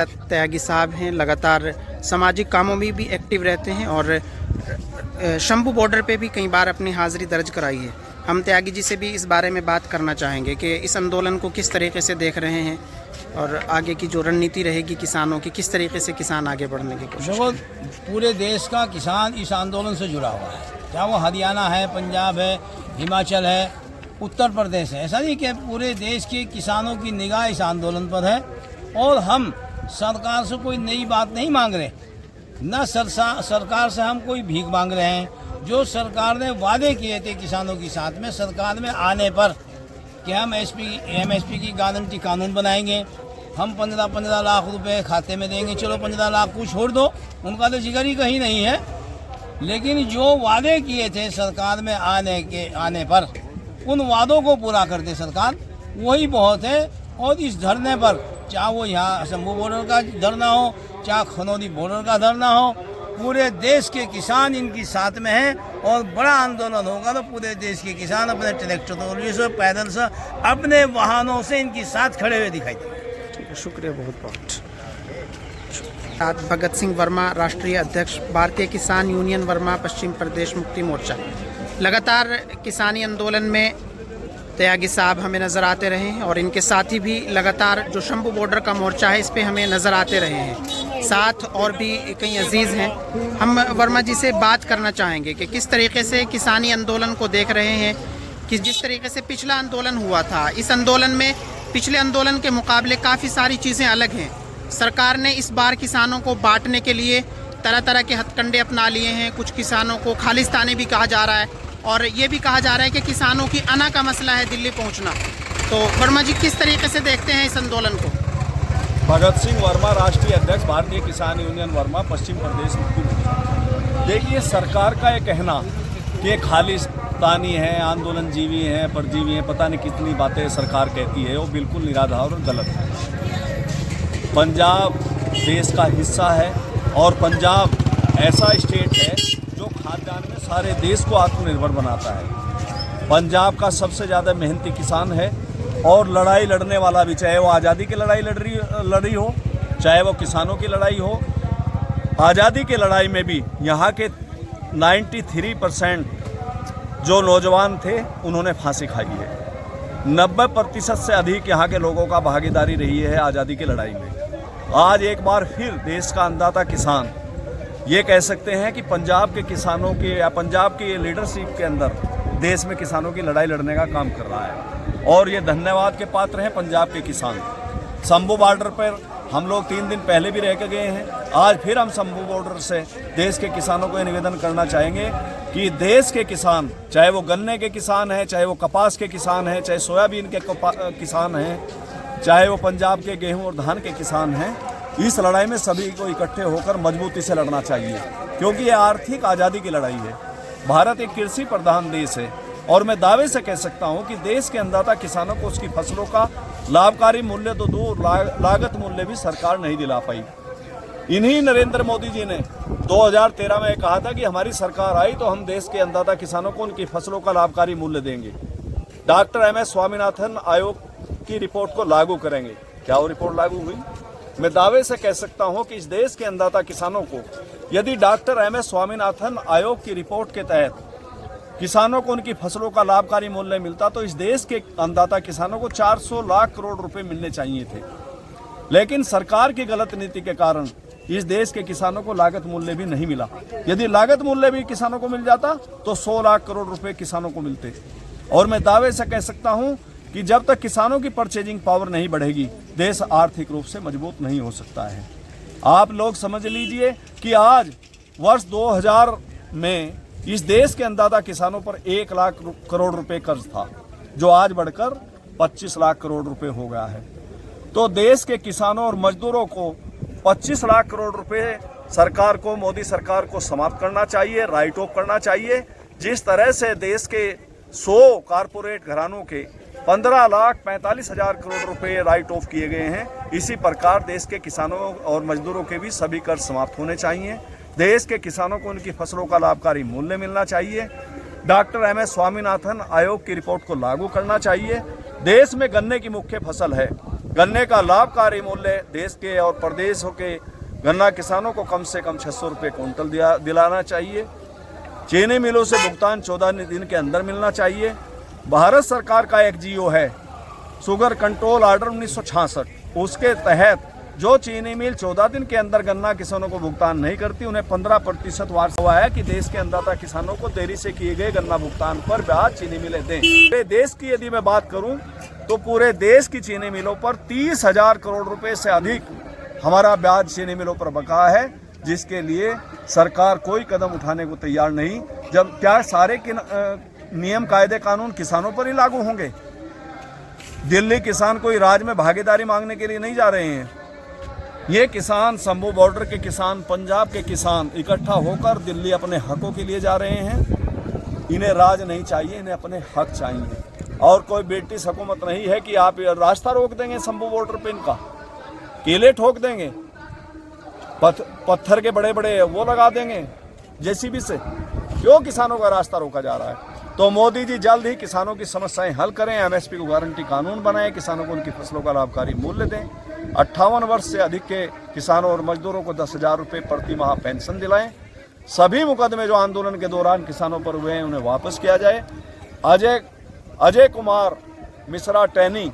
त्यागी साहब हैं, लगातार सामाजिक कामों में भी एक्टिव रहते हैं और शंभू बॉर्डर पे भी कई बार अपनी हाज़िरी दर्ज कराई है। हम त्यागी जी से भी इस बारे में बात करना चाहेंगे कि इस आंदोलन को किस तरीके से देख रहे हैं और आगे की जो रणनीति रहेगी किसानों की, किस तरीके से किसान आगे बढ़ने की कोशिश। देखो, पूरे देश का किसान इस आंदोलन से जुड़ा हुआ है, चाहे वो हरियाणा है, पंजाब है, हिमाचल है, उत्तर प्रदेश है। ऐसा नहीं कि पूरे देश के किसानों की निगाह इस आंदोलन पर है। और हम सरकार से कोई नई बात नहीं मांग रहे, न सरकार से हम कोई भीख मांग रहे हैं। जो सरकार ने वादे किए थे किसानों के साथ में सरकार में आने पर कि हम एमएसपी की गारंटी कानून बनाएंगे, हम 15 लाख रुपए खाते में देंगे। चलो 15 लाख को छोड़ दो, उनका तो जिक्र ही कहीं नहीं है। लेकिन जो वादे किए थे सरकार में आने पर उन वादों को पूरा करते सरकार, वही बहुत है। और इस धरने पर, चाहे वो यहाँ शंभू बॉर्डर का धरना हो, चाहे खनौरी बॉर्डर का धरना हो, पूरे देश के किसान इनकी साथ में हैं। और बड़ा आंदोलन होगा तो पूरे देश के किसान अपने ट्रैक्टर से, पैदल से, अपने वाहनों से इनकी साथ खड़े हुए दिखाई देंगे। शुक्रिया बहुत बहुत। भगत सिंह वर्मा, राष्ट्रीय अध्यक्ष, भारतीय किसान यूनियन वर्मा, पश्चिम प्रदेश मुक्ति मोर्चा। लगातार किसानी आंदोलन में त्यागी साहब हमें नज़र आते रहे हैं और इनके साथी भी लगातार जो शंभू बॉर्डर का मोर्चा है इस पे हमें नज़र आते रहे हैं। साथ और भी कई अजीज़ हैं। हम वर्मा जी से बात करना चाहेंगे कि किस तरीके से किसानी आंदोलन को देख रहे हैं, कि जिस तरीके से पिछला आंदोलन हुआ था, इस आंदोलन में पिछले आंदोलन के मुकाबले काफ़ी सारी चीज़ें अलग हैं। सरकार ने इस बार किसानों को बांटने के लिए तरह तरह के हथकंडे अपना लिए हैं। कुछ किसानों को खालिस्तानी भी कहा जा रहा है और ये भी कहा जा रहा है कि किसानों की अना का मसला है दिल्ली पहुंचना। तो वर्मा जी किस तरीके से देखते हैं इस आंदोलन को? भगत सिंह वर्मा, राष्ट्रीय अध्यक्ष, भारतीय किसान यूनियन वर्मा, पश्चिम प्रदेश मुक्ति मोर्चा। देखिए, सरकार का ये कहना कि खालिस्तानी है, आंदोलनजीवी हैं, परजीवी हैं, पता नहीं कितनी बातें सरकार कहती है, वो बिल्कुल निराधार और गलत है। पंजाब देश का हिस्सा है और पंजाब ऐसा स्टेट है जो खाद्यान्न में सारे देश को आत्मनिर्भर बनाता है। पंजाब का सबसे ज़्यादा मेहनती किसान है और लड़ाई लड़ने वाला भी, चाहे वो आज़ादी की लड़ाई लड़ी हो, चाहे वो किसानों की लड़ाई हो। आज़ादी की लड़ाई में भी यहाँ के 93% जो नौजवान थे उन्होंने फांसी खाई है। 90% से अधिक यहाँ के लोगों का भागीदारी रही है आज़ादी की लड़ाई में। आज एक बार फिर देश का अन्नदाता किसान ये कह सकते हैं कि पंजाब के किसानों के या पंजाब की लीडरशिप के अंदर देश में किसानों की लड़ाई लड़ने का काम कर रहा है और ये धन्यवाद के पात्र हैं पंजाब के किसान। शंभू बॉर्डर पर हम लोग 3 दिन पहले भी रह के गए हैं। आज फिर हम शंभू बॉर्डर से देश के किसानों को ये निवेदन करना चाहेंगे कि देश के किसान, चाहे वो गन्ने के किसान हैं, चाहे वो कपास के किसान हैं, चाहे सोयाबीन के किसान हैं, चाहे वो पंजाब के गेहूं और धान के किसान हैं, इस लड़ाई में सभी को इकट्ठे होकर मजबूती से लड़ना चाहिए, क्योंकि ये आर्थिक आज़ादी की लड़ाई है। भारत एक कृषि प्रधान देश है और मैं दावे से कह सकता हूं कि देश के अन्नदाता किसानों को उसकी फसलों का लाभकारी मूल्य तो दूर, लागत मूल्य भी सरकार नहीं दिला पाई। इन्हीं नरेंद्र मोदी जी ने 2013 में कहा था कि हमारी सरकार आई तो हम देश के अन्नदाता किसानों को उनकी फसलों का लाभकारी मूल्य देंगे। डॉक्टर MS स्वामीनाथन आयोग की रिपोर्ट को लागू करेंगे। क्या वो रिपोर्ट लागू हुई? मैं दावे से कह सकता हूं कि इस देश के अन्नदाता किसानों को यदि डॉक्टर MS स्वामीनाथन आयोग की रिपोर्ट के तहत किसानों को उनकी फसलों का लाभकारी मूल्य मिलता तो इस देश के अन्नदाता किसानों को 400 लाख करोड़ रुपए मिलने चाहिए थे। लेकिन सरकार की गलत नीति के कारण इस देश के किसानों को लागत मूल्य भी नहीं मिला। यदि लागत मूल्य भी किसानों को मिल जाता तो 100 लाख करोड़ रुपए किसानों को मिलते। और मैं दावे से कह सकता हूं कि जब तक किसानों की परचेजिंग पावर नहीं बढ़ेगी, देश आर्थिक रूप से मजबूत नहीं हो सकता है। आप लोग समझ लीजिए कि आज वर्ष 2000 में इस देश के अन्नदाता किसानों पर 1 लाख करोड़ रुपए कर्ज था, जो आज बढ़कर 25 लाख करोड़ रुपए हो गया है। तो देश के किसानों और मजदूरों को 25 लाख करोड़ रुपए सरकार को, मोदी सरकार को समाप्त करना चाहिए, राइट ऑफ करना चाहिए। जिस तरह से देश के 100 कारपोरेट घरानों के 15,45,000 करोड़ रुपए राइट ऑफ किए गए हैं, इसी प्रकार देश के किसानों और मजदूरों के भी सभी कर समाप्त होने चाहिए। देश के किसानों को उनकी फसलों का लाभकारी मूल्य मिलना चाहिए। डॉक्टर MS स्वामीनाथन आयोग की रिपोर्ट को लागू करना चाहिए। देश में गन्ने की मुख्य फसल है गन्ने का लाभकारी मूल्य देश के और प्रदेशों के गन्ना किसानों को कम से कम 600 रुपये क्विंटल दिलाना चाहिए। चीनी मिलों से भुगतान 14 दिन के अंदर मिलना चाहिए। भारत सरकार का एक जीओ है शुगर कंट्रोल ऑर्डर 1966, उसके तहत जो चीनी मिल 14 दिन के अंदर गन्ना किसानों को भुगतान नहीं करती उन्हें 15% वार्षिक हुआ है कि देश के अन्नदाता किसानों को देरी से किए गए गन्ना भुगतान पर ब्याज चीनी मिलें दें। पूरे देश की यदि मैं बात करूं तो पूरे देश की चीनी मिलों पर 30,000 करोड़ रुपए से अधिक हमारा ब्याज चीनी मिलों पर बकाया है, जिसके लिए सरकार कोई कदम उठाने को तैयार नहीं। जब क्या सारे नियम कायदे कानून किसानों पर ही लागू होंगे? दिल्ली किसान कोई राज्य में भागीदारी मांगने के लिए नहीं जा रहे हैं। ये किसान, शंभू बॉर्डर के किसान, पंजाब के किसान इकट्ठा होकर दिल्ली अपने हकों के लिए जा रहे हैं। इन्हें राज नहीं चाहिए, इन्हें अपने हक चाहिए। और कोई ब्रिटिश हुकूमत नहीं है कि आप रास्ता रोक देंगे शंभू बॉर्डर पे, इनका केले ठोक देंगे, पत्थर के बड़े बड़े वो लगा देंगे जेसीबी से। क्यों किसानों का रास्ता रोका जा रहा है? तो मोदी जी जल्द ही किसानों की समस्याएं हल करें, एमएसपी को गारंटी कानून बनाएं, किसानों को उनकी फसलों का लाभकारी मूल्य दें, 58 वर्ष से अधिक के किसानों और मजदूरों को 10,000 रुपये प्रति माह पेंशन दिलाएं। सभी मुकदमे जो आंदोलन के दौरान किसानों पर हुए हैं उन्हें वापस किया जाए। अजय कुमार मिश्रा टैनी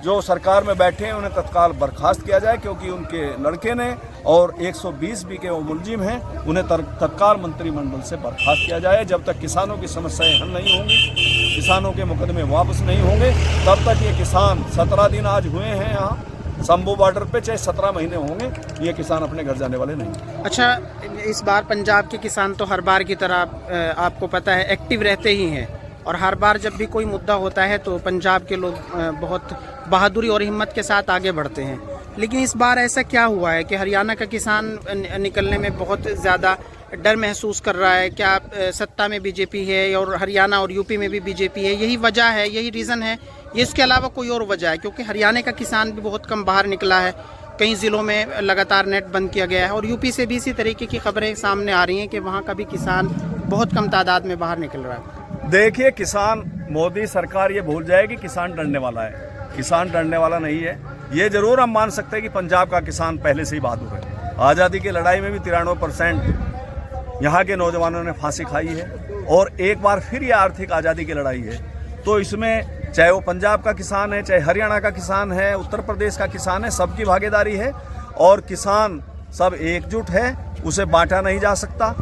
जो सरकार में बैठे हैं उन्हें तत्काल बर्खास्त किया जाए, क्योंकि उनके लड़के ने और 120 बी के वो मुलजिम हैं, उन्हें तत्काल मंत्रिमंडल से बर्खास्त किया जाए। जब तक किसानों की समस्याएं हल नहीं होंगी, किसानों के मुकदमे वापस नहीं होंगे, तब तक ये किसान 17 दिन आज हुए हैं यहाँ शंभू बॉर्डर पे, चाहे 17 महीने होंगे, ये किसान अपने घर जाने वाले नहीं। अच्छा, इस बार पंजाब के किसान तो हर बार की तरह आपको पता है एक्टिव रहते ही हैं, और हर बार जब भी कोई मुद्दा होता है तो पंजाब के लोग बहुत बहादुरी और हिम्मत के साथ आगे बढ़ते हैं। लेकिन इस बार ऐसा क्या हुआ है कि हरियाणा का किसान निकलने में बहुत ज़्यादा डर महसूस कर रहा है? क्या सत्ता में बीजेपी है और हरियाणा और यूपी में भी बीजेपी है, यही वजह है, यही रीज़न है? ये इसके अलावा कोई और वजह है? क्योंकि हरियाणा का किसान भी बहुत कम बाहर निकला है, कई ज़िलों में लगातार नेट बंद किया गया है, और यूपी से भी इसी तरीके की खबरें सामने आ रही हैं कि वहाँ का भी किसान बहुत कम तादाद में बाहर निकल रहा है। देखिए, किसान, मोदी सरकार ये भूल जाएगी किसान डरने वाला है। किसान डरने वाला नहीं है। ये जरूर हम मान सकते हैं कि पंजाब का किसान पहले से ही बहादुर है। आज़ादी की लड़ाई में भी 93% यहाँ के नौजवानों ने फांसी खाई है, और एक बार फिर ये आर्थिक आज़ादी की लड़ाई है। तो इसमें चाहे वो पंजाब का किसान है, चाहे हरियाणा का किसान है, उत्तर प्रदेश का किसान है, सबकी भागीदारी है, और किसान सब एकजुट है, उसे बांटा नहीं जा सकता।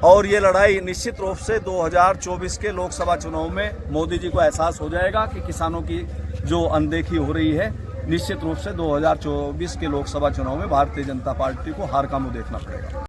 और ये लड़ाई निश्चित रूप से 2024 के लोकसभा चुनाव में मोदी जी को एहसास हो जाएगा कि किसानों की जो अनदेखी हो रही है, निश्चित रूप से 2024 के लोकसभा चुनाव में भारतीय जनता पार्टी को हार का मुंह देखना पड़ेगा।